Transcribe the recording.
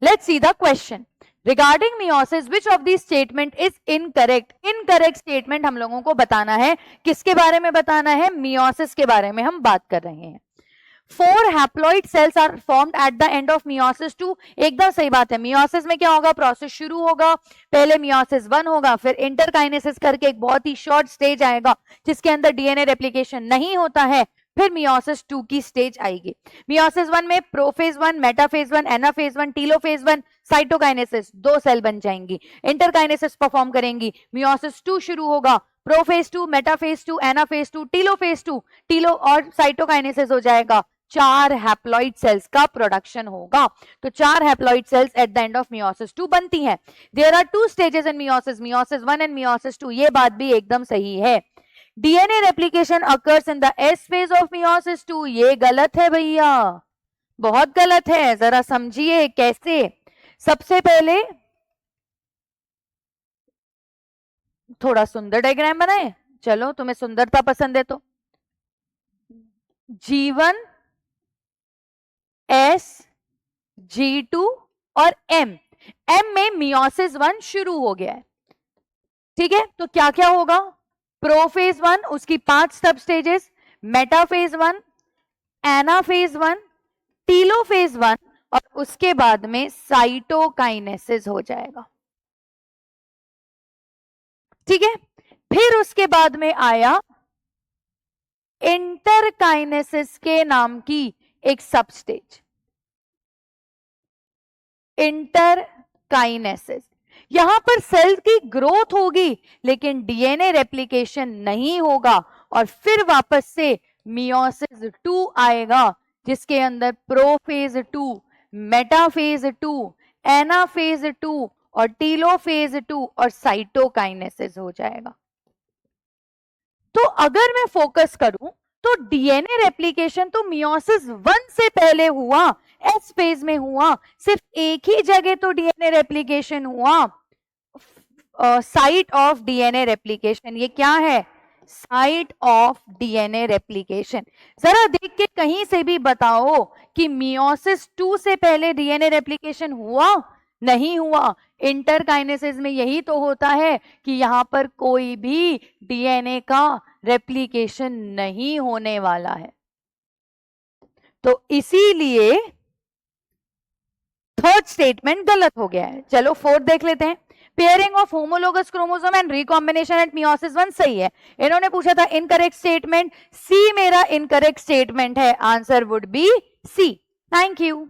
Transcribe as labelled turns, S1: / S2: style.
S1: Let's see the question regarding meiosis which of the statement is incorrect. Incorrect statement हम लोगों को बताना है। किसके बारे में बताना है? मियोसिस के बारे में हम बात कर रहे हैं। 4 haploid cells are formed at the end of meiosis 2। एकदम सही बात है। मियोसिस में क्या होगा? प्रोसेस शुरू होगा, पहले मियोसिस 1 होगा, फिर इंटरकाइनेसिस करके एक बहुत ही शॉर्ट स्टेज आएगा जिसके अंदर डीएनए रेप्लिकेशन नहीं होता है, फिर मियोसिस 2 की स्टेज आएगी। मियोसिस 1 में prophase 1, metaphase 1, anaphase 1, telophase 1, cytokinesis, 2 cell बन जाएंगी, इंटरकाइनेसिस परफॉर्म करेंगी, मियोसिस 2 शुरू होगा, prophase 2, metaphase 2, anaphase 2, telophase 2, telo और साइटोकाइनेसिस हो जाएगा। 4 हैप्लॉइड सेल्स का प्रोडक्शन होगा। तो 4 haploid cells at the end of meiosis 2 बनती हैं। There are 2 stages in meiosis, meiosis 1 and meiosis 2। ये बात भी एकदम सही है। DNA replication occurs in the S phase of meiosis 2। ये गलत है भैया, बहुत गलत है। जरा समझिए कैसे। सबसे पहले थोड़ा सुंदर डायग्राम बनाए। चलो, तुम्हें सुंदरता पसंद है तो G1 S G2 और M में मियोसिस 1 शुरू हो गया है। ठीक है, तो क्या क्या होगा? प्रोफेज 1, उसकी 5 सब स्टेजेस, मेटाफेज 1, एनाफेज 1, टीलोफेज 1 और उसके बाद में साइटोकाइनेसिस हो जाएगा। ठीक है, फिर उसके बाद में आया इंटरकाइनेसिस के नाम की एक सब स्टेज, इंटरकाइनेसिस। यहां पर सेल की ग्रोथ होगी लेकिन डीएनए रेप्लिकेशन नहीं होगा और फिर वापस से मियोसिस 2 आएगा जिसके अंदर प्रोफेज 2, मेटाफेज 2, एनाफेज 2 और टीलोफेज 2 और साइटोकाइनेसिस हो जाएगा। तो अगर मैं फोकस करूं तो डीएनए रेप्लिकेशन तो मियोसिस 1 से पहले हुआ, एस फेज में हुआ। सिर्फ एक ही जगह तो डीएनए रेप्लिकेशन हुआ, साइट ऑफ डीएनए रेप्लिकेशन। ये क्या है? Site of DNA replication. जरा देख के कहीं से भी बताओ कि मियोसिस 2 से पहले डीएनए रेप्लिकेशन हुआ? नहीं हुआ। इंटरकाइनेसिस में यही तो होता है कि यहां पर कोई भी डीएनए का रेप्लिकेशन नहीं होने वाला है। तो इसीलिए थर्ड स्टेटमेंट गलत हो गया है। चलो फोर्थ देख लेते हैं। Pairing of homologous chromosome and recombination at meiosis 1 सही है। इन्होंने पूछा था इनकरेक्ट स्टेटमेंट, सी मेरा इनकरेक्ट स्टेटमेंट है। Answer would be C. Thank you.